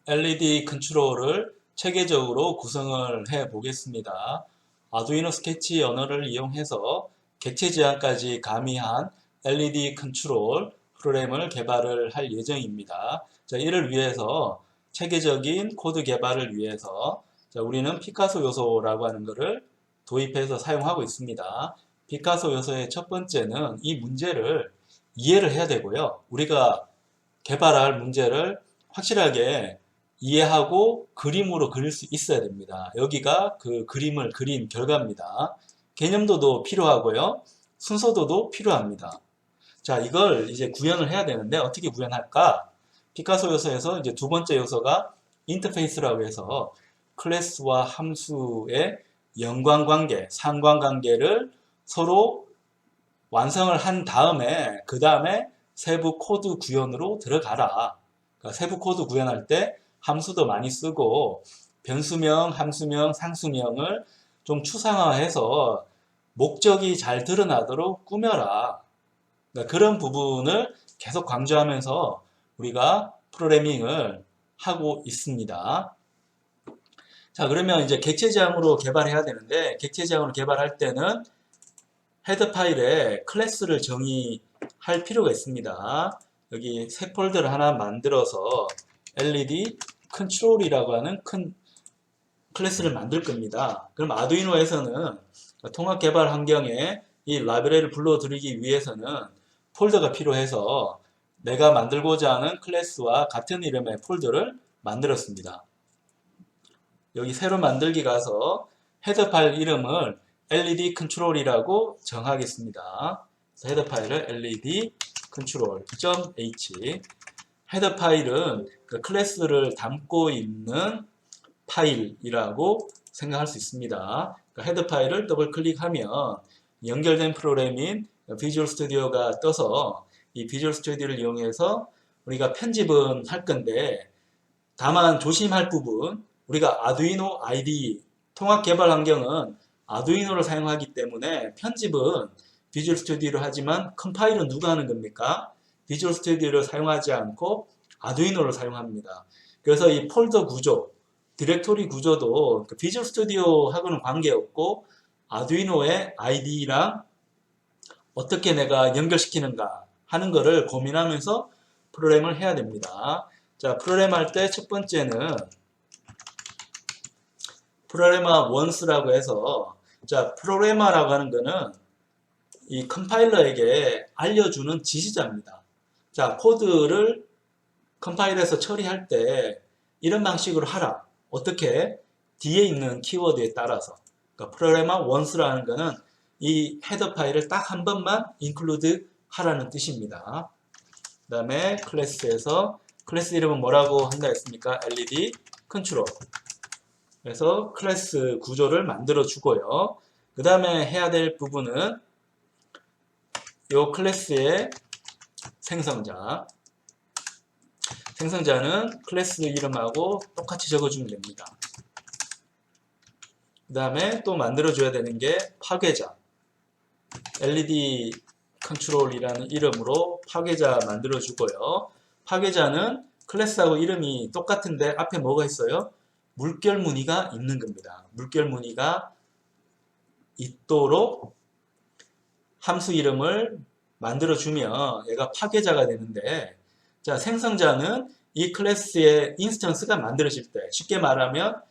LED 컨트롤을 체계적으로 구성을 해 보겠습니다. 아두이노 스케치 언어를 이용해서 객체 지향까지 가미한 LED 컨트롤 프로그램을 개발을 할 예정입니다. 자, 이를 위해서 체계적인 코드 개발을 위해서 우리는 피카소 요소라고 하는 것을 도입해서 사용하고 있습니다. 피카소 요소의 첫 번째는 이 문제를 이해를 해야 되고요. 우리가 개발할 문제를 확실하게 이해하고 그림으로 그릴 수 있어야 됩니다. 여기가 그 그림을 그린 결과입니다. 개념도도 필요하고요. 순서도도 필요합니다. 자, 이걸 이제 구현을 해야 되는데 어떻게 구현할까? 피카소 요소에서 이제 두 번째 요소가 인터페이스라고 해서 클래스와 함수의 연관관계, 상관관계를 서로 완성을 한 다음에 그 다음에 세부 코드 구현으로 들어가라. 그러니까 세부 코드 구현할 때 함수도 많이 쓰고 변수명, 함수명, 상수명을 좀 추상화해서 목적이 잘 드러나도록 꾸며라. 그러니까 그런 부분을 계속 강조하면서 우리가 프로그래밍을 하고 있습니다. 자, 그러면 이제 객체 지향으로 개발해야 되는데 객체 지향으로 개발할 때는 헤더 파일에 클래스를 정의할 필요가 있습니다. 여기 새 폴더를 하나 만들어서 LED 컨트롤이라고 하는 큰 클래스를 만들 겁니다. 그럼 아두이노에서는 통합 개발 환경에 이 라이브러리를 불러들이기 위해서는 폴더가 필요해서 내가 만들고자 하는 클래스와 같은 이름의 폴더를 만들었습니다. 여기 새로 만들기 가서 헤더 파일 이름을 LED 컨트롤이라고 정하겠습니다. 헤더 파일을 LED control.h 헤더 파일은 그 클래스를 담고 있는 파일이라고 생각할 수 있습니다. 그 헤더 파일을 더블 클릭하면 연결된 프로그램인 비주얼 스튜디오가 떠서 이 비주얼 스튜디오를 이용해서 우리가 편집은 할 건데 다만 조심할 부분 우리가 아두이노 IDE 통합 개발 환경은 아두이노를 사용하기 때문에 편집은 비주얼 스튜디오를 하지만 컴파일은 누가 하는 겁니까? 비주얼 스튜디오를 사용하지 않고 아두이노를 사용합니다. 그래서 이 폴더 구조, 디렉토리 구조도 비주얼 스튜디오하고는 관계없고 아두이노의 IDE랑 어떻게 내가 연결시키는가 하는 거를 고민하면서 프로그램을 해야 됩니다. 자, 프로그램 할 때 첫 번째는 프로그래머 원스라고 해서 자, 프로그래머라고 하는 거는 이 컴파일러에게 알려주는 지시자입니다. 자, 코드를 컴파일해서 처리할 때 이런 방식으로 하라. 어떻게? 뒤에 있는 키워드에 따라서. 그러니까 프로그래머 once라는 거는 이 헤더 파일을 딱 한 번만 include 하라는 뜻입니다. 그 다음에 클래스에서 클래스 이름은 뭐라고 한다 했습니까? LED control. 그래서 클래스 구조를 만들어 주고요. 그 다음에 해야 될 부분은 이 클래스의 생성자. 생성자는 클래스 이름하고 똑같이 적어주면 됩니다. 그 다음에 또 만들어줘야 되는 게 파괴자. LED 컨트롤이라는 이름으로 파괴자 만들어주고요. 파괴자는 클래스하고 이름이 똑같은데 앞에 뭐가 있어요? 물결 무늬가 있는 겁니다. 물결 무늬가 있도록 함수 이름을 만들어주면 얘가 파괴자가 되는데 자, 생성자는 이 클래스의 인스턴스가 만들어질 때 쉽게 말하면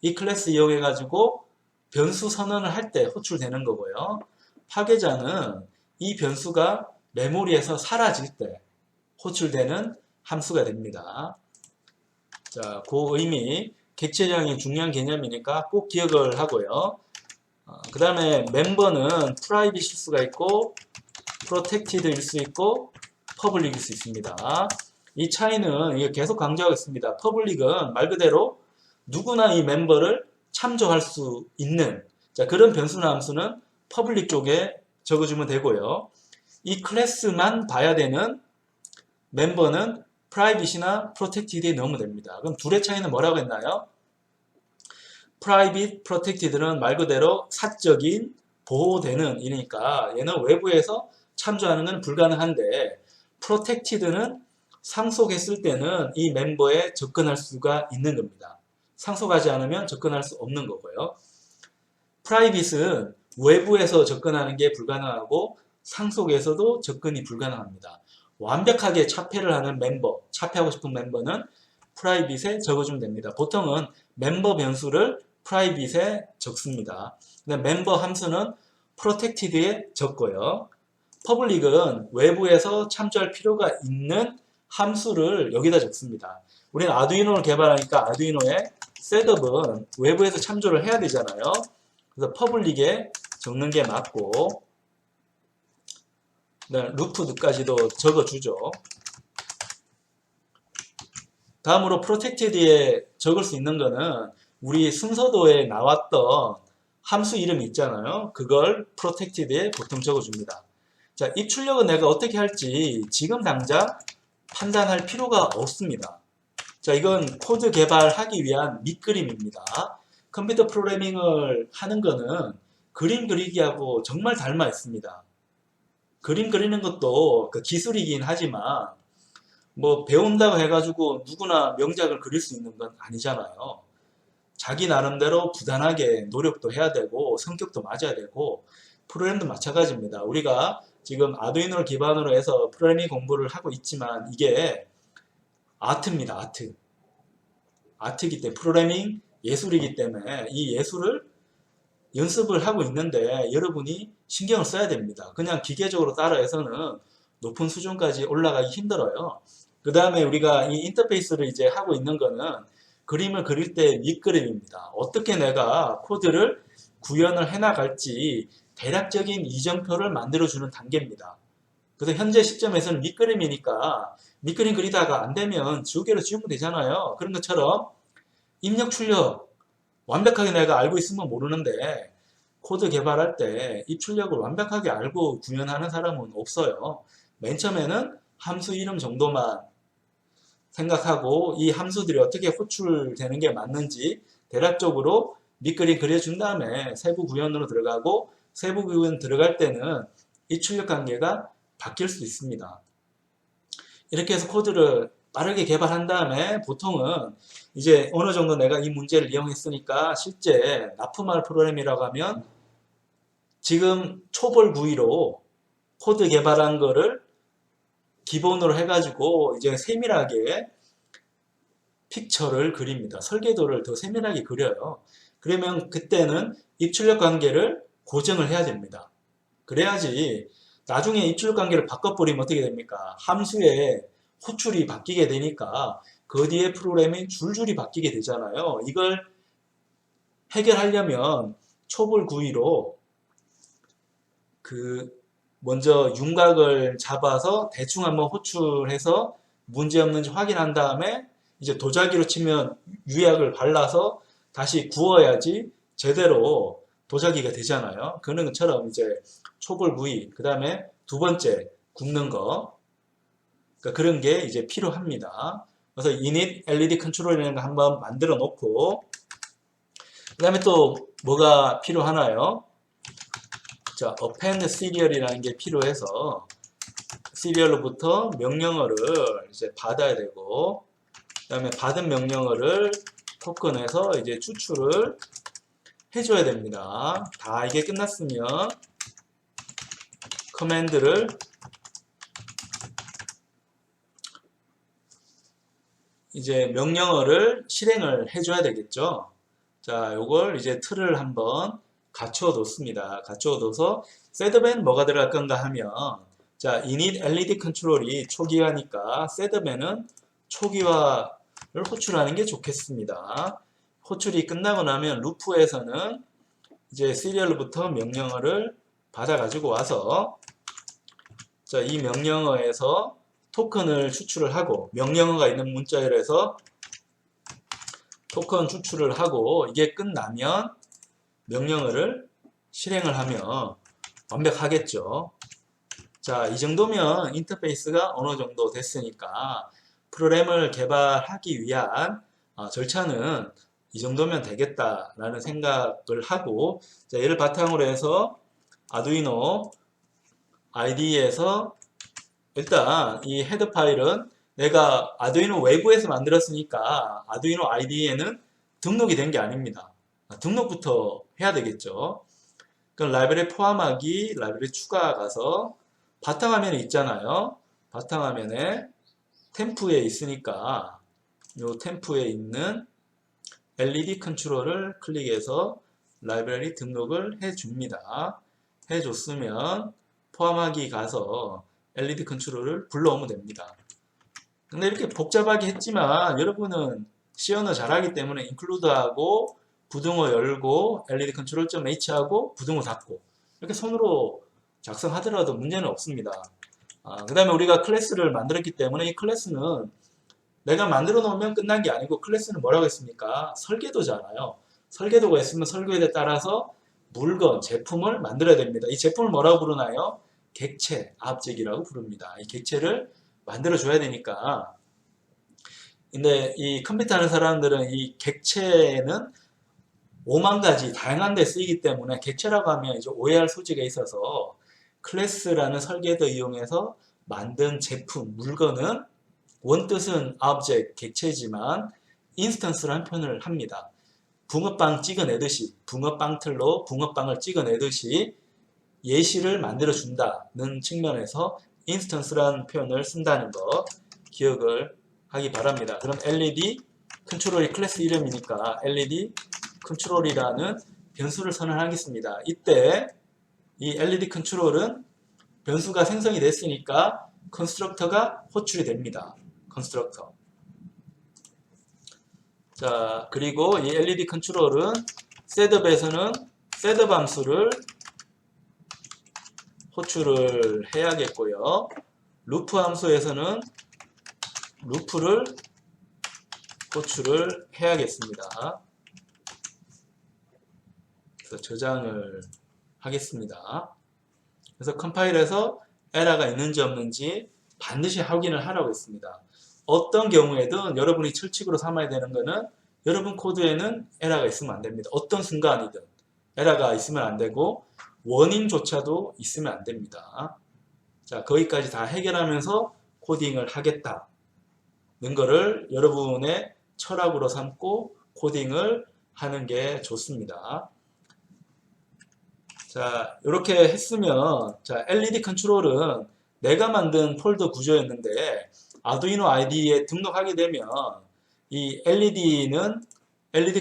이 클래스 이용해 가지고 변수 선언을 할 때 호출되는 거고요. 파괴자는 이 변수가 메모리에서 사라질 때 호출되는 함수가 됩니다. 자, 그 의미 객체 지향이 중요한 개념이니까 꼭 기억을 하고요. 그 다음에 멤버는 프라이빗일 수가 있고 프로텍티드일 수 있고 퍼블릭일 수 있습니다. 이 차이는 이거 계속 강조하겠습니다. 퍼블릭은 말 그대로 누구나 이 멤버를 참조할 수 있는 자, 그런 변수나 함수는 퍼블릭 쪽에 적어주면 되고요. 이 클래스만 봐야 되는 멤버는 프라이빗이나 프로텍티드에 넣으면 됩니다. 그럼 둘의 차이는 뭐라고 했나요? 프라이빗, 프로텍티드는 말 그대로 사적인 보호되는 이니까 얘는 외부에서 참조하는 건 불가능한데 프로텍티드는 상속했을 때는 이 멤버에 접근할 수가 있는 겁니다. 상속하지 않으면 접근할 수 없는 거고요. 프라이빗은 외부에서 접근하는 게 불가능하고 상속에서도 접근이 불가능합니다. 완벽하게 차폐를 하는 멤버, 차폐하고 싶은 멤버는 프라이빗에 적어주면 됩니다. 보통은 멤버 변수를 프라이빗에 적습니다. 멤버 함수는 프로텍티드에 적고요. 퍼블릭은 외부에서 참조할 필요가 있는 함수를 여기다 적습니다. 우리는 아두이노를 개발하니까 아두이노의 셋업은 외부에서 참조를 해야 되잖아요. 그래서 퍼블릭에 적는 게 맞고, 루프까지도 적어주죠. 다음으로 프로텍티드에 적을 수 있는 거는 우리 순서도에 나왔던 함수 이름이 있잖아요. 그걸 프로텍티드에 보통 적어줍니다. 자, 입출력은 내가 어떻게 할지 지금 당장 판단할 필요가 없습니다. 자, 이건 코드 개발하기 위한 밑그림입니다. 컴퓨터 프로그래밍을 하는 거는 그림 그리기하고 정말 닮아 있습니다. 그림 그리는 것도 그 기술이긴 하지만 뭐 배운다고 해가지고 누구나 명작을 그릴 수 있는 건 아니잖아요. 자기 나름대로 부단하게 노력도 해야 되고 성격도 맞아야 되고 프로그램도 마찬가지입니다. 우리가 지금 아두이노를 기반으로 해서 프로그래밍 공부를 하고 있지만 이게 아트입니다. 아트. 아트이기 때문에 프로그래밍 예술이기 때문에 이 예술을 연습을 하고 있는데 여러분이 신경을 써야 됩니다. 그냥 기계적으로 따라해서는 높은 수준까지 올라가기 힘들어요. 그 다음에 우리가 이 인터페이스를 이제 하고 있는 거는 그림을 그릴 때 밑그림입니다. 어떻게 내가 코드를 구현을 해나갈지 대략적인 이정표를 만들어주는 단계입니다. 그래서 현재 시점에서는 밑그림이니까 밑그림 그리다가 안 되면 지우개로 지우면 되잖아요. 그런 것처럼 입력 출력 완벽하게 내가 알고 있으면 모르는데 코드 개발할 때 입출력을 완벽하게 알고 구현하는 사람은 없어요. 맨 처음에는 함수 이름 정도만 생각하고 이 함수들이 어떻게 호출되는 게 맞는지 대략적으로 밑그림 그려준 다음에 세부 구현으로 들어가고 세부 구현 들어갈 때는 입출력 관계가 바뀔 수 있습니다. 이렇게 해서 코드를 빠르게 개발한 다음에 보통은 이제 어느 정도 내가 이 문제를 이용했으니까 실제 납품할 프로그램이라고 하면 지금 초벌 구의로 코드 개발한 거를 기본으로 해가지고 이제 세밀하게 픽처를 그립니다. 설계도를 더 세밀하게 그려요. 그러면 그때는 입출력 관계를 고정을 해야 됩니다. 그래야지 나중에 입출력 관계를 바꿔버리면 어떻게 됩니까? 함수의 호출이 바뀌게 되니까 그 뒤에 프로그램이 줄줄이 바뀌게 되잖아요. 이걸 해결하려면 초벌 구의로 먼저 윤곽을 잡아서 대충 한번 호출해서 문제 없는지 확인한 다음에 이제 도자기로 치면 유약을 발라서 다시 구워야지 제대로 도자기가 되잖아요. 그런 것처럼 이제 초벌 구이, 그 다음에 두 번째 굽는 거, 그러니까 그런 게 이제 필요합니다. 그래서 init LED 컨트롤이라는 거 한번 만들어 놓고, 그 다음에 또 뭐가 필요하나요? 자, append serial이라는 게 필요해서 serial로부터 명령어를 이제 받아야 되고, 그 다음에 받은 명령어를 토큰에서 이제 추출을 해줘야 됩니다. 다 이게 끝났으면 커맨드를 이제 명령어를 실행을 해줘야 되겠죠. 자, 요걸 이제 틀을 한번 갖추어 뒀습니다. 갖추어 둬서 셋업엔 뭐가 들어갈 건가 하면, 자, init LED 컨트롤이 초기화니까 셋업에는 초기화를 호출하는 게 좋겠습니다. 호출이 끝나고 나면 루프에서는 이제 시리얼부터 명령어를 받아가지고 와서, 자, 이 명령어에서 토큰을 추출을 하고, 명령어가 있는 문자열로 해서 토큰 추출을 하고, 이게 끝나면 명령어를 실행을 하면 완벽하겠죠. 자, 이 정도면 인터페이스가 어느 정도 됐으니까 프로그램을 개발하기 위한 절차는 이 정도면 되겠다라는 생각을 하고, 자, 얘를 바탕으로 해서 아두이노 IDE에서 일단 이 헤더 파일은 내가 아두이노 외부에서 만들었으니까 아두이노 IDE에는 등록이 된 게 아닙니다. 등록부터 해야 되겠죠. 그럼 라이브러리 포함하기, 라이브러리 추가 가서 바탕화면에 있잖아요. 바탕화면에 템프에 있으니까 요 템프에 있는 LED 컨트롤을 클릭해서 라이브러리 등록을 해줍니다. 해줬으면 포함하기 가서 LED 컨트롤을 불러오면 됩니다. 근데 이렇게 복잡하게 했지만 여러분은 C 언어 잘하기 때문에 include하고 부등호 열고 LED 컨트롤.h 하고 부등호 닫고 이렇게 손으로 작성하더라도 문제는 없습니다. 그 다음에 우리가 클래스를 만들었기 때문에 이 클래스는 내가 만들어 놓으면 끝난 게 아니고 클래스는 뭐라고 했습니까? 설계도잖아요. 설계도가 있으면 설계도에 따라서 물건, 제품을 만들어야 됩니다. 이 제품을 뭐라고 부르나요? 객체, object이라고 부릅니다. 이 객체를 만들어 줘야 되니까. 근데 이 컴퓨터 하는 사람들은 이 객체는 5만 가지 다양한 데 쓰이기 때문에 객체라고 하면 이제 오해할 소지가 있어서 클래스라는 설계도 이용해서 만든 제품, 물건은 원뜻은 object, 객체지만 instance라는 표현을 합니다. 붕어빵 찍어내듯이 붕어빵 틀로 붕어빵을 찍어내듯이 예시를 만들어 준다는 측면에서 instance라는 표현을 쓴다는 거 기억을 하기 바랍니다. 그럼 LED 컨트롤이 클래스 이름이니까 LED 컨트롤이라는 변수를 선언하겠습니다. 이때 이 LED 컨트롤은 변수가 생성이 됐으니까 컨스트럭터가 호출이 됩니다. 컨스트럭터. 자, 그리고 이 LED 컨트롤은 셋업에서는 셋업 함수를 호출을 해야겠고요. 루프 함수에서는 루프를 호출을 해야겠습니다. 그래서 저장을 하겠습니다. 그래서 컴파일해서 에러가 있는지 없는지 반드시 확인을 하라고 했습니다. 어떤 경우에든 여러분이 철칙으로 삼아야 되는 거는 여러분 코드에는 에러가 있으면 안 됩니다. 어떤 순간이든 에러가 있으면 안 되고 원인조차도 있으면 안 됩니다. 자, 거기까지 다 해결하면서 코딩을 하겠다는 거를 여러분의 철학으로 삼고 코딩을 하는 게 좋습니다. 자, 이렇게 했으면 자, LED 컨트롤은 내가 만든 폴더 구조였는데 아두이노 IDE에 등록하게 되면 이 LED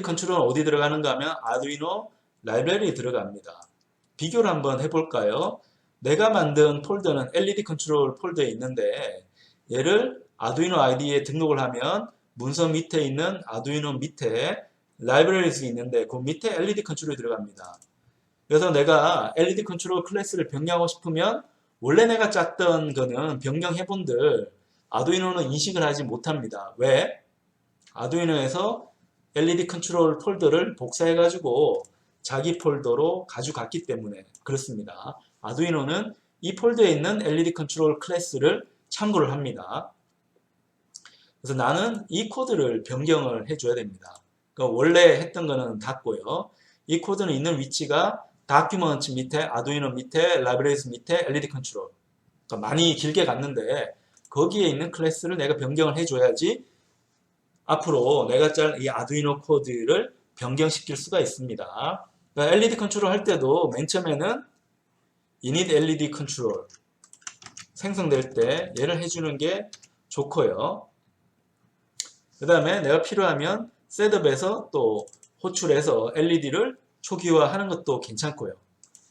컨트롤은 어디 들어가는가 하면 아두이노 라이브러리에 들어갑니다. 비교를 한번 해볼까요? 내가 만든 폴더는 LED 컨트롤 폴더에 있는데 얘를 아두이노 IDE에 등록을 하면 문서 밑에 있는 아두이노 밑에 라이브러리가 있는데 그 밑에 LED 컨트롤이 들어갑니다. 그래서 내가 LED 컨트롤 클래스를 변경하고 싶으면 원래 내가 짰던 거는 변경해본들 아두이노는 인식을 하지 못합니다. 왜? 아두이노에서 LED 컨트롤 폴더를 복사해가지고 자기 폴더로 가져갔기 때문에 그렇습니다. 아두이노는 이 폴더에 있는 LED 컨트롤 클래스를 참고를 합니다. 그래서 나는 이 코드를 변경을 해줘야 됩니다. 그러니까 원래 했던 거는 닫고요. 이 코드는 있는 위치가 다큐먼트 밑에, 아두이노 밑에, 라이브러리스 밑에 LED 컨트롤. 그러니까 많이 길게 갔는데 거기에 있는 클래스를 내가 변경을 해줘야지 앞으로 내가 짤 이 아두이노 코드를 변경시킬 수가 있습니다. 그러니까 LED 컨트롤 할 때도 맨 처음에는 init LED 컨트롤 생성될 때 얘를 해주는 게 좋고요. 그 다음에 내가 필요하면 셋업에서 또 호출해서 LED를 초기화하는 것도 괜찮고요.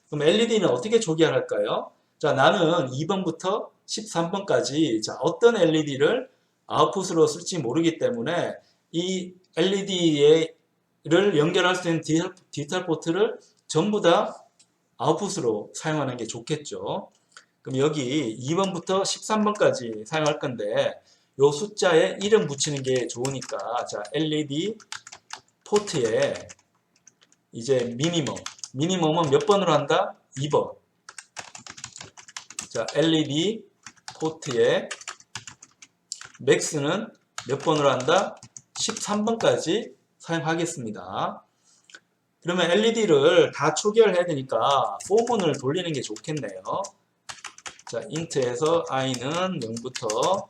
그럼 LED는 어떻게 초기화할까요? 자, 나는 2번부터 13번까지 자, 어떤 LED를 아웃풋으로 쓸지 모르기 때문에 이 LED를 연결할 수 있는 디지털 포트를 전부 다 아웃풋으로 사용하는 게 좋겠죠. 그럼 여기 2번부터 13번까지 사용할 건데 요 숫자에 이름 붙이는 게 좋으니까 자, LED 포트에 이제 미니멈은 몇 번으로 한다? 2번. 자, LED 포트에 맥스는 몇 번으로 한다? 13번까지 사용하겠습니다. 그러면 LED를 다 초기화해야 되니까 포문을 돌리는 게 좋겠네요. 자, int에서 i는 0부터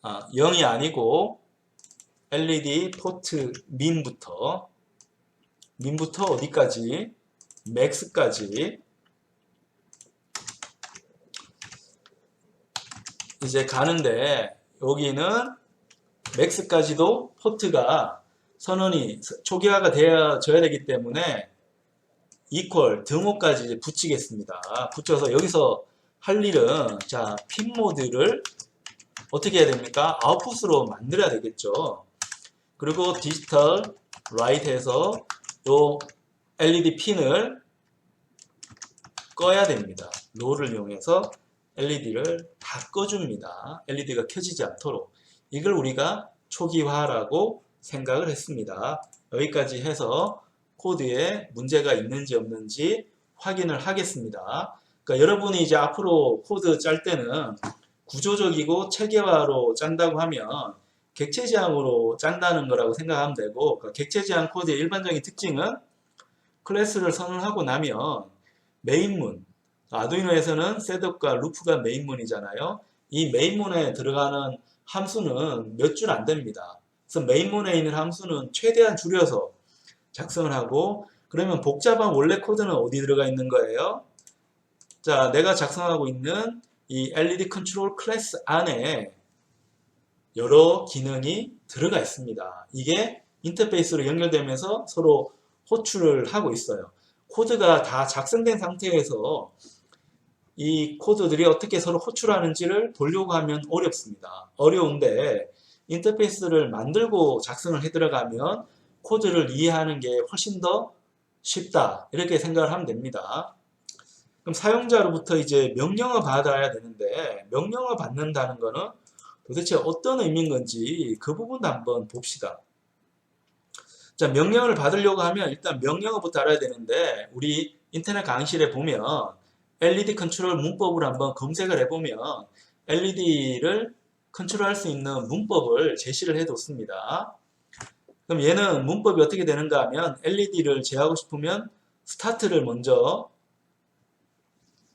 0이 아니고 LED 포트 민부터 어디까지? 맥스까지 이제 가는데, 여기는 맥스까지도 포트가 선언이 초기화가 되어져야 되기 때문에 이퀄 등호까지 이제 붙이겠습니다. 붙여서 여기서 할 일은, 자, 핀 모드를 어떻게 해야 됩니까? 아웃풋으로 만들어야 되겠죠. 그리고 디지털 라이트에서 요 LED 핀을 꺼야 됩니다. 롤을 이용해서 LED를 다 꺼줍니다. LED가 켜지지 않도록. 이걸 우리가 초기화라고 생각을 했습니다. 여기까지 해서 코드에 문제가 있는지 없는지 확인을 하겠습니다. 그러니까 여러분이 이제 앞으로 코드 짤 때는 구조적이고 체계화로 짠다고 하면 객체지향으로 짠다는 거라고 생각하면 되고, 그러니까 객체지향 코드의 일반적인 특징은 클래스를 선언하고 나면 메인문, 아두이노에서는 셋업과 루프가 메인문이잖아요. 이 메인문에 들어가는 함수는 몇 줄 안 됩니다. 그래서 메인문에 있는 함수는 최대한 줄여서 작성을 하고, 그러면 복잡한 원래 코드는 어디 들어가 있는 거예요? 자, 내가 작성하고 있는 이 LED 컨트롤 클래스 안에 여러 기능이 들어가 있습니다. 이게 인터페이스로 연결되면서 서로 호출을 하고 있어요. 코드가 다 작성된 상태에서 이 코드들이 어떻게 서로 호출하는지를 보려고 하면 어렵습니다. 어려운데 인터페이스를 만들고 작성을 해 들어가면 코드를 이해하는 게 훨씬 더 쉽다, 이렇게 생각을 하면 됩니다. 그럼 사용자로부터 이제 명령을 받아야 되는데, 명령을 받는다는 거는 도대체 어떤 의미인 건지 그 부분도 한번 봅시다. 자, 명령을 받으려고 하면 일단 명령어부터 알아야 되는데, 우리 인터넷 강의실에 보면 LED 컨트롤 문법을 한번 검색을 해보면 LED를 컨트롤할 수 있는 문법을 제시를 해뒀습니다. 그럼 얘는 문법이 어떻게 되는가 하면, LED를 제어하고 싶으면 스타트를 먼저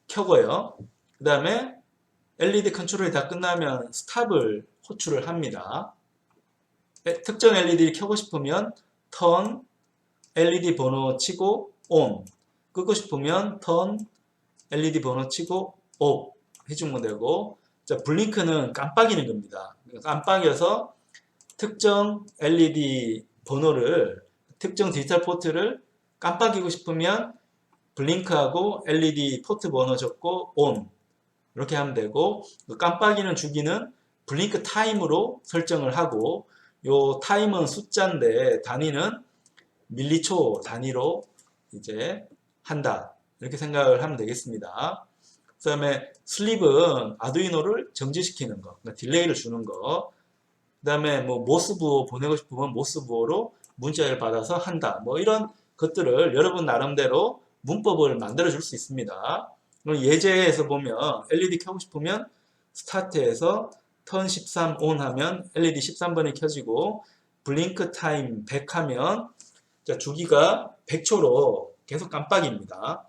켜고요. 그 다음에 LED 컨트롤이 다 끝나면 스탑을 호출을 합니다. 특정 LED를 켜고 싶으면 턴, LED 번호 치고 ON, 끄고 싶으면 턴, LED 번호 치고 OFF 해주면 되고, 자, 블링크는 깜빡이는 겁니다. 깜빡여서 특정 LED 번호를, 특정 디지털 포트를 깜빡이고 싶으면 블링크하고 LED 포트 번호 적고 ON 이렇게 하면 되고, 깜빡이는 주기는 블링크 타임으로 설정을 하고, 요 타임은 숫자인데 단위는 밀리초 단위로 이제 한다, 이렇게 생각을 하면 되겠습니다. 그 다음에 슬립은 아두이노를 정지시키는 거, 그러니까 딜레이를 주는 거. 그 다음에 뭐 모스부호 보내고 싶으면 모스부호로 문자를 받아서 한다, 뭐 이런 것들을 여러분 나름대로 문법을 만들어 줄 수 있습니다. 예제에서 보면 LED 켜고 싶으면 스타트에서 턴 13 ON 하면 LED 13번이 켜지고, 블링크 타임 100 하면 자, 주기가 100초로 계속 깜빡입니다.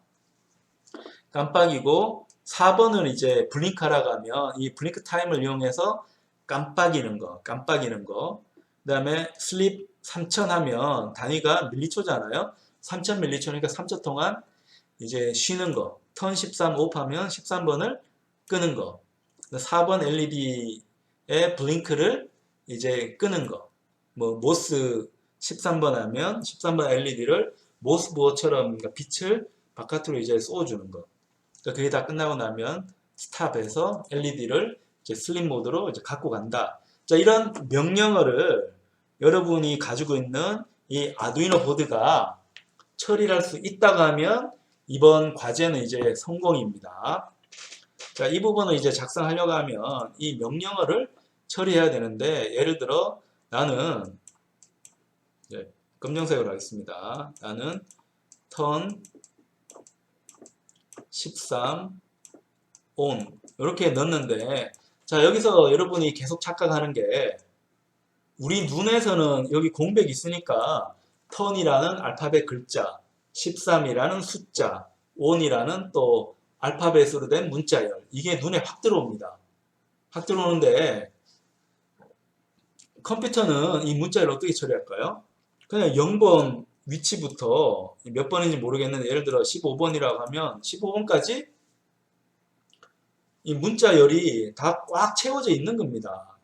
깜빡이고 4번을 이제 블링크 하라고 하면 이 블링크 타임을 이용해서 깜빡이는 거. 그 다음에 슬립 3000 하면 단위가 밀리초잖아요. 3000 밀리초니까 3초 동안 이제 쉬는 거. 턴 13 오프 하면 13번을 끄는 거. 4번 LED의 블링크를 이제 끄는 거. 뭐 모스 13번 하면 13번 LED를 모스부호처럼, 그러니까 빛을 바깥으로 이제 쏘주는 거. 그러니까 그게 다 끝나고 나면 스탑해서 LED를 이제 슬립 모드로 이제 갖고 간다. 자, 이런 명령어를 여러분이 가지고 있는 이 아두이노 보드가 처리할 수 있다고 하면 이번 과제는 이제 성공입니다. 자, 이 부분을 이제 작성하려고 하면 이 명령어를 처리해야 되는데, 예를 들어 나는 검정색으로 하겠습니다. 나는 턴 13 ON 이렇게 넣었는데, 자, 여기서 여러분이 계속 착각하는 게, 우리 눈에서는 여기 공백이 있으니까 턴이라는 알파벳 글자, 13이라는 숫자, ON이라는 또 알파벳으로 된 문자열, 이게 눈에 확 들어옵니다. 확 들어오는데 컴퓨터는 이 문자를 어떻게 처리할까요? 그냥 0번 위치부터 몇 번인지 모르겠는데 예를 들어 15번이라고 하면 15번까지 이 문자열이 다 꽉 채워져 있는 겁니다.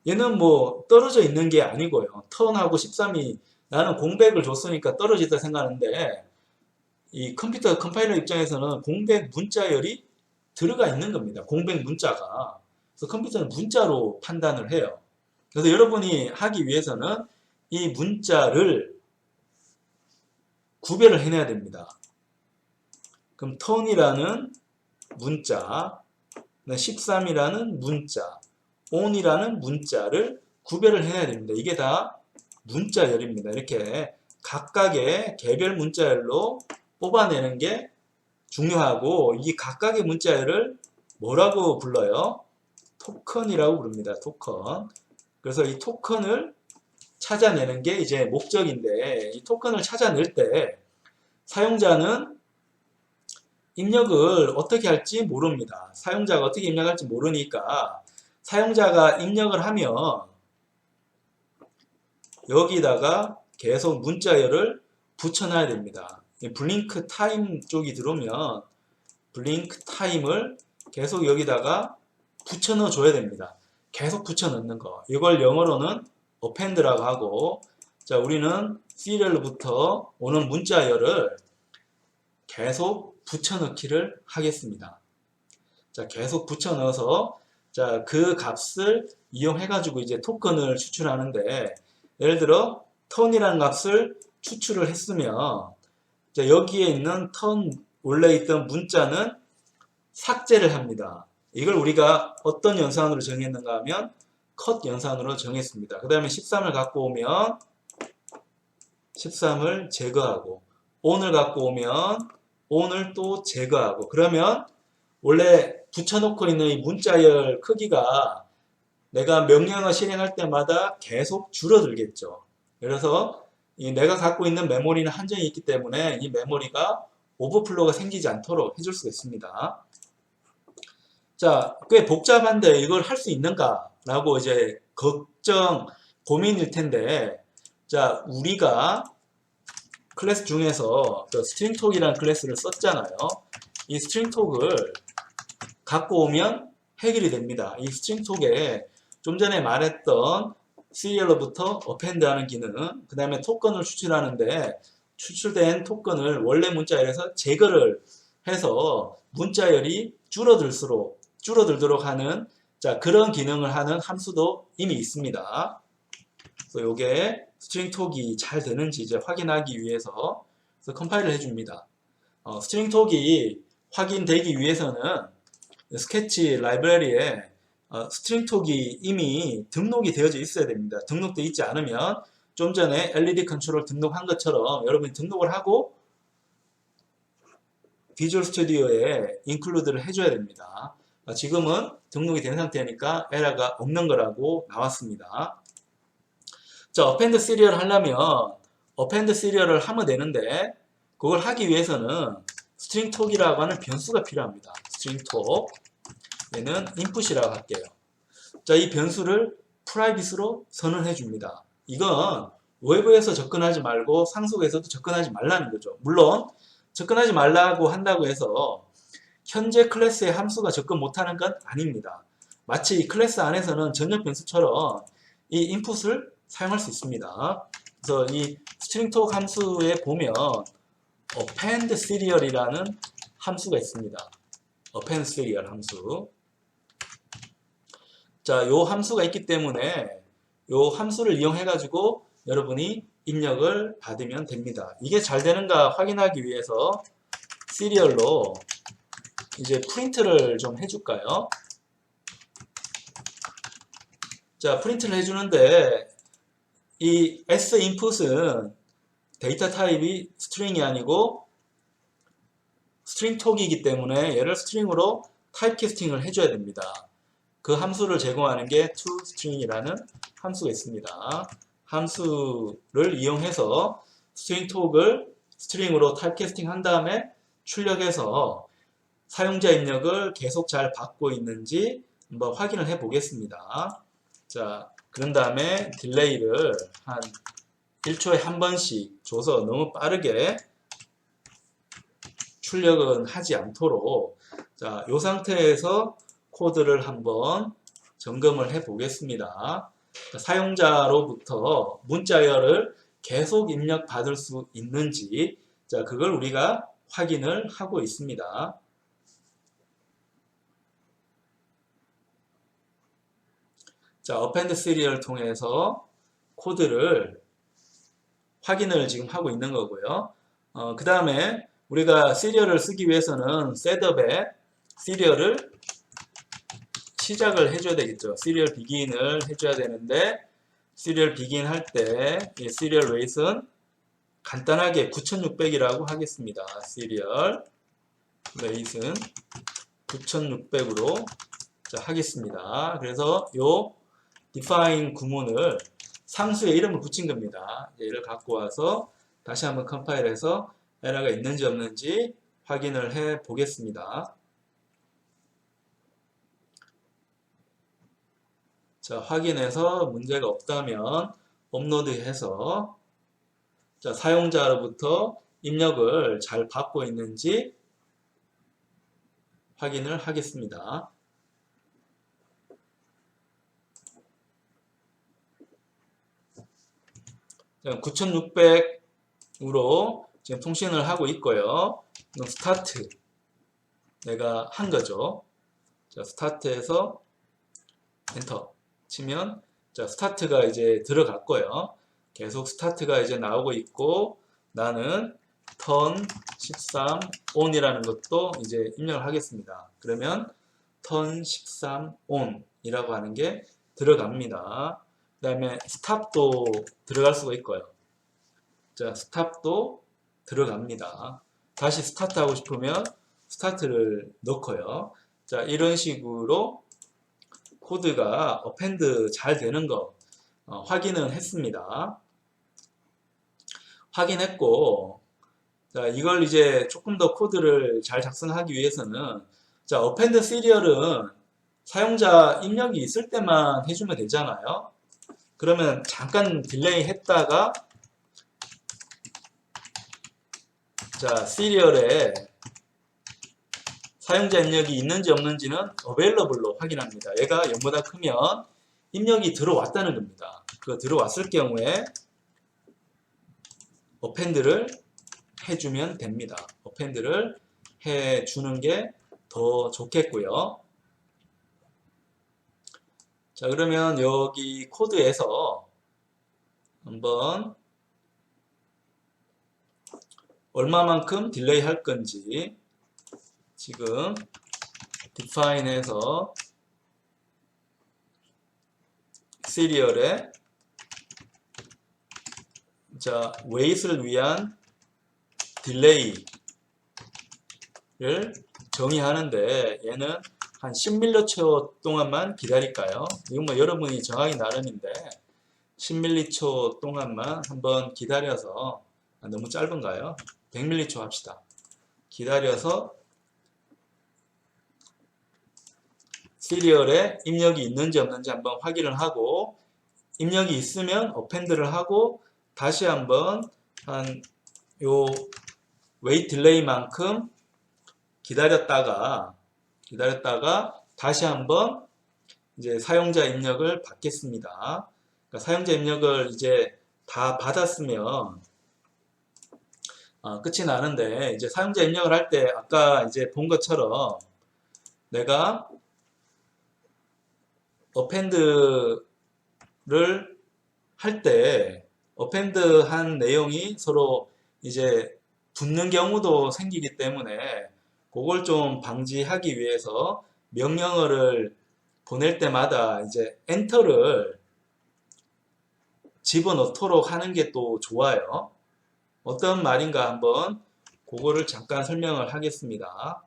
얘는 뭐 떨어져 있는 게 아니고요. 턴하고 13이 나는 공백을 줬으니까 떨어지다 생각하는데 이 컴퓨터 컴파일러 입장에서는 공백 문자열이 들어가 있는 겁니다. 공백 문자가. 그래서 컴퓨터는 문자로 판단을 해요. 그래서 여러분이 하기 위해서는 이 문자를 구별을 해내야 됩니다. 그럼 턴이라는 문자, 13이라는 문자, on이라는 문자를 구별을 해야 됩니다. 이게 다 문자열입니다. 이렇게 각각의 개별 문자열로 뽑아내는 게 중요하고 이 각각의 문자열을 뭐라고 불러요? 토큰이라고 부릅니다. 토큰. 그래서 이 토큰을 찾아내는 게 이제 목적인데 이 토큰을 찾아낼 때 사용자는 입력을 어떻게 할지 모릅니다. 사용자가 어떻게 입력할지 모르니까 사용자가 입력을 하면 여기다가 계속 문자열을 붙여놔야 됩니다. 블링크 타임 쪽이 들어오면 블링크 타임을 계속 여기다가 붙여넣어 줘야 됩니다. 계속 붙여넣는 거. 이걸 영어로는 append라고 하고, 자, 우리는 시리얼부터 오는 문자열을 계속 붙여넣기를 하겠습니다. 자, 계속 붙여넣어서, 자, 그 값을 이용해가지고 이제 토큰을 추출하는데, 예를 들어, 턴이라는 값을 추출을 했으면, 자, 여기에 있는 턴, 원래 있던 문자는 삭제를 합니다. 이걸 우리가 어떤 연산으로 정했는가 하면 컷 연산으로 정했습니다. 그 다음에 13을 갖고 오면 13을 제거하고 on을 갖고 오면 on을 또 제거하고 그러면 원래 붙여놓고 있는 이 문자열 크기가 내가 명령을 실행할 때마다 계속 줄어들겠죠. 그래서 내가 갖고 있는 메모리는 한정이 있기 때문에 이 메모리가 오버플로우가 생기지 않도록 해줄 수가 있습니다. 자, 꽤 복잡한데 이걸 할 수 있는가? 라고 이제 고민일 텐데, 자, 우리가 클래스 중에서 스트링톡이라는 클래스를 썼잖아요. 이 스트링톡을 갖고 오면 해결이 됩니다. 이 스트링톡에 좀 전에 말했던 시리얼로부터 append 하는 기능, 그 다음에 토큰을 추출하는데 추출된 토큰을 원래 문자열에서 제거를 해서 문자열이 줄어들도록 하는 자 그런 기능을 하는 함수도 이미 있습니다. 그래서 이게 스트링톡이 잘 되는지 이제 확인하기 위해서 컴파일을 해줍니다. 스트링톡이 확인되기 위해서는 스케치 라이브러리에 스트링톡이 이미 등록이 되어져 있어야 됩니다. 등록되어 있지 않으면 좀 전에 LED 컨트롤 등록한 것처럼 여러분이 등록을 하고 비주얼 스튜디오에 인클루드를 해줘야 됩니다. 지금은 등록이 된 상태니까 에러가 없는 거라고 나왔습니다. 자, append serial 하려면 append serial을 하면 되는데 그걸 하기 위해서는 stringtalk이라고 하는 변수가 필요합니다. stringtalk 얘는 input이라고 할게요. 자, 이 변수를 private로 선언해 줍니다. 이건 외부에서 접근하지 말고 상속에서도 접근하지 말라는 거죠. 물론 접근하지 말라고 한다고 해서 현재 클래스의 함수가 접근 못하는 건 아닙니다. 마치 이 클래스 안에서는 전역 변수처럼 이 인풋을 사용할 수 있습니다. 그래서 이 stringtalk 함수에 보면 append serial이라는 함수가 있습니다. append serial 함수. 자, 요 함수가 있기 때문에 요 함수를 이용해 가지고 여러분이 입력을 받으면 됩니다. 이게 잘 되는가 확인하기 위해서 시리얼로 이제 프린트를 좀 해줄까요? 자, 프린트를 해주는데 이 sinput은 데이터 타입이 스트링이 아니고 stringtalk이기 때문에 얘를 스트링으로 타입캐스팅을 해줘야 됩니다. 그 함수를 제공하는 게 toString이라는 함수가 있습니다. 함수를 이용해서 stringtalk을 스트링으로 타입캐스팅 한 다음에 출력해서 사용자 입력을 계속 잘 받고 있는지 한번 확인을 해 보겠습니다. 자, 그런 다음에 딜레이를 한 1초에 한 번씩 줘서 너무 빠르게 출력은 하지 않도록, 자, 이 상태에서 코드를 한번 점검을 해 보겠습니다. 사용자로부터 문자열을 계속 입력받을 수 있는지, 자, 그걸 우리가 확인을 하고 있습니다. 자, append serial 통해서 코드를 확인을 지금 하고 있는 거고요. 그 다음에 우리가 시리얼을 쓰기 위해서는 셋업에 시리얼을 시작을 해줘야 되겠죠. 시리얼 비긴을 해줘야 되는데, 시리얼 비긴 할 때 이 시리얼 웨이트는 간단하게 9600이라고 하겠습니다. 시리얼 웨이트는 9600으로 하겠습니다. 그래서 요 define 구문을 상수의 이름을 붙인 겁니다. 얘를 갖고 와서 다시 한번 컴파일해서 에러가 있는지 없는지 확인을 해 보겠습니다. 자, 확인해서 문제가 없다면 업로드해서, 자, 사용자로부터 입력을 잘 받고 있는지 확인을 하겠습니다. 자, 9600으로 지금 통신을 하고 있고요. 스타트 내가 한 거죠. 자, 스타트해서 엔터 치면, 자, 스타트가 이제 들어갔고요. 계속 스타트가 이제 나오고 있고, 나는 턴 13 on이라는 것도 이제 입력을 하겠습니다. 그러면 턴 13 on이라고 하는 게 들어갑니다. 그 다음에 스탑도 들어갈 수가 있고요. 자, 스탑도 들어갑니다. 다시 스타트 하고 싶으면 스타트를 넣고요. 자, 이런 식으로 코드가 append 잘 되는 거 확인은 했습니다. 확인했고, 자, 이걸 이제 조금 더 코드를 잘 작성하기 위해서는, 자, append serial은 사용자 입력이 있을 때만 해주면 되잖아요. 그러면 잠깐 딜레이 했다가, 자, 시리얼에 사용자 입력이 있는지 없는지는 available로 확인합니다. 얘가 0보다 크면 입력이 들어왔다는 겁니다. 그 들어왔을 경우에 append를 해주면 됩니다. append를 해주는 게 더 좋겠고요. 자, 그러면 여기 코드에서 한번 얼마만큼 딜레이 할 건지 지금 define에서 시리얼에, 자, wait을 위한 딜레이를 정의하는데, 얘는 한 10m초 동안만 기다릴까요? 이건 뭐 여러분이 정하기 나름인데 10m초 동안만 한번 기다려서, 너무 짧은가요? 100m초 합시다. 기다려서 시리얼에 입력이 있는지 없는지 한번 확인을 하고, 입력이 있으면 append를 하고, 다시 한번 한 요 wait 딜레이만큼 기다렸다가 다시 한번 이제 사용자 입력을 받겠습니다. 그러니까 사용자 입력을 이제 다 받았으면 끝이 나는데, 이제 사용자 입력을 할 때 아까 이제 본 것처럼 내가 append를 할 때 append 한 내용이 서로 이제 붙는 경우도 생기기 때문에 그걸 좀 방지하기 위해서 명령어를 보낼 때마다 이제 엔터를 집어넣도록 하는 게 또 좋아요. 어떤 말인가 한번 그거를 잠깐 설명을 하겠습니다.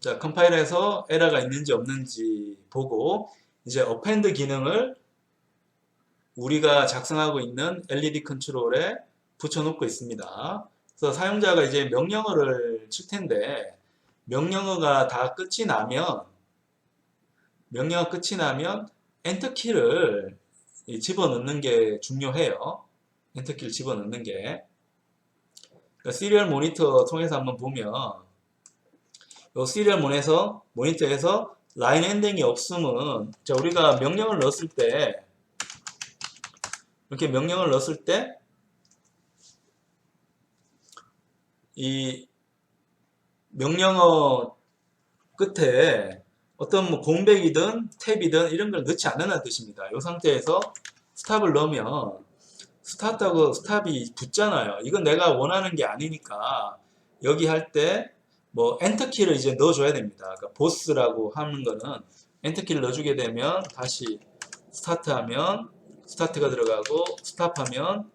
자, 컴파일해서 에러가 있는지 없는지 보고, 이제 append 기능을 우리가 작성하고 있는 LED 컨트롤에 붙여놓고 있습니다. 그래서 사용자가 이제 명령어를 칠 텐데, 명령어가 다 끝이 나면 명령어 끝이 나면 엔터키를 집어넣는 게 중요해요. 엔터키를 집어넣는 게. 그러니까 시리얼 모니터 통해서 한번 보면 요 시리얼 모니터에서 라인 엔딩이 없으면 자 우리가 명령을 넣었을 때 이렇게 명령을 넣었을 때 이 명령어 끝에 어떤 뭐 공백이든 탭이든 이런 걸 넣지 않는다는 뜻입니다. 이 상태에서 스탑을 넣으면 스타트하고 스탑이 붙잖아요. 이건 내가 원하는 게 아니니까 여기 할 때 뭐 엔터키를 이제 넣어줘야 됩니다. 그러니까 보스라고 하는 거는 엔터키를 넣어주게 되면 다시 스타트하면 스타트가 들어가고 스탑하면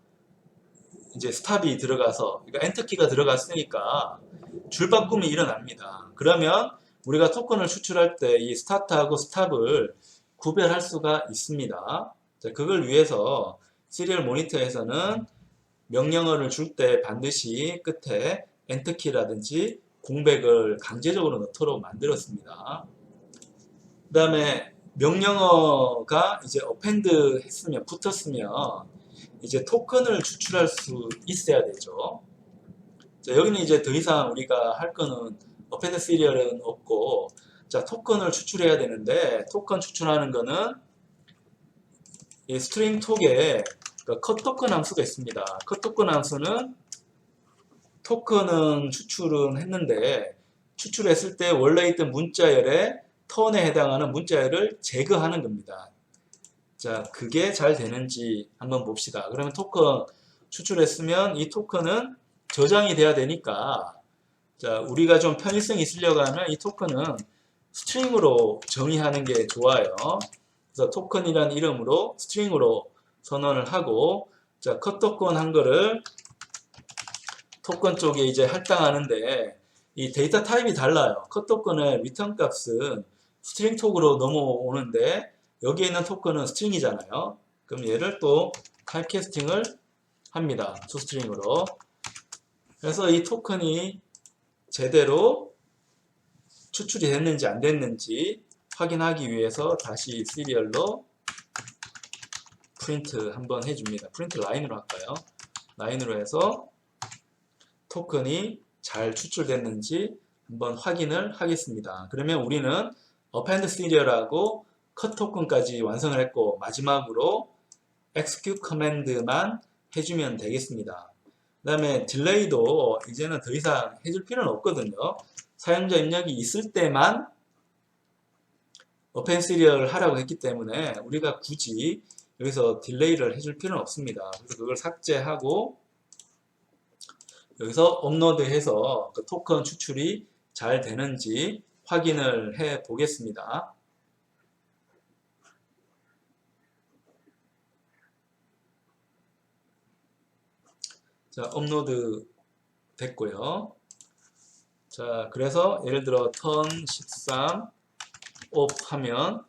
이제 스탑이 들어가서 그러니까 엔터키가 들어갔으니까 줄바꿈이 일어납니다. 그러면 우리가 토큰을 추출할 때 이 스타트하고 스탑을 구별할 수가 있습니다. 자, 그걸 위해서 시리얼 모니터에서는 명령어를 줄 때 반드시 끝에 엔터키라든지 공백을 강제적으로 넣도록 만들었습니다. 그 다음에 명령어가 이제 어펜드 했으면 붙었으면 이제 토큰을 추출할 수 있어야 되죠. 자, 여기는 이제 더 이상 우리가 할 거는 어펜드 시리얼은 없고 자 토큰을 추출해야 되는데 토큰 추출하는 거는 이 스트링 톡에 컷 토큰 함수가 있습니다. 컷 토큰 함수는 토큰은 추출은 했는데 추출했을 때 원래 있던 문자열의 턴에 해당하는 문자열을 제거하는 겁니다. 자, 그게 잘 되는지 한번 봅시다. 그러면 토큰 추출했으면 이 토큰은 저장이 돼야 되니까 자, 우리가 좀 편의성이 있으려고 하면 이 토큰은 스트링으로 정의하는 게 좋아요. 그래서 토큰이란 이름으로 스트링으로 선언을 하고 자, 컷 토큰 한 거를 토큰 쪽에 이제 할당하는데 이 데이터 타입이 달라요. 컷 토큰의 리턴 값은 스트링 톡으로 넘어오는데 여기에 있는 토큰은 스트링이잖아요. 그럼 얘를 또 타입캐스팅을 합니다. 투스트링으로. 그래서 이 토큰이 제대로 추출이 됐는지 안 됐는지 확인하기 위해서 다시 시리얼로 프린트 한번 해줍니다. 프린트 라인으로 할까요? 라인으로 해서 토큰이 잘 추출됐는지 한번 확인을 하겠습니다. 그러면 우리는 append serial하고 cut 토큰까지 완성을 했고 마지막으로 execute command만 해주면 되겠습니다. 그 다음에 딜레이도 이제는 더 이상 해줄 필요는 없거든요. 사용자 입력이 있을 때만 append serial 하라고 했기 때문에 우리가 굳이 여기서 딜레이를 해줄 필요는 없습니다. 그래서 그걸 삭제하고 여기서 업로드해서 그 토큰 추출이 잘 되는지 확인을 해 보겠습니다. 자, 업로드 됐고요. 자, 그래서 예를 들어 턴 13 오프 하면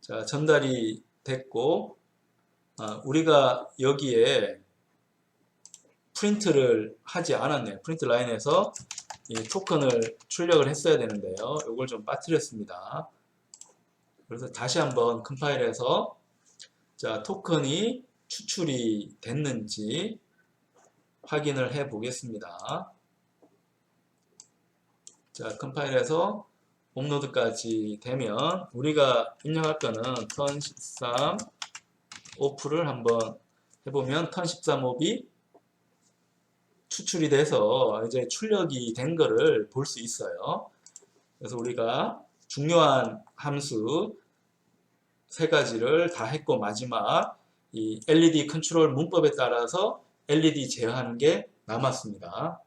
자, 전달이 됐고 우리가 여기에 프린트를 하지 않았네요. 프린트 라인에서 이 토큰을 출력을 했어야 되는데요. 이걸 좀 빠뜨렸습니다. 그래서 다시 한번 컴파일해서 자, 토큰이 추출이 됐는지 확인을 해 보겠습니다. 자, 컴파일해서 업로드까지 되면 우리가 입력할 거는 턴 13 오프를 한번 해보면 턴 13 오프이 추출이 돼서 이제 출력이 된 거를 볼 수 있어요. 그래서 우리가 중요한 함수 세 가지를 다 했고 마지막 이 LED 컨트롤 문법에 따라서 LED 제어하는 게 남았습니다.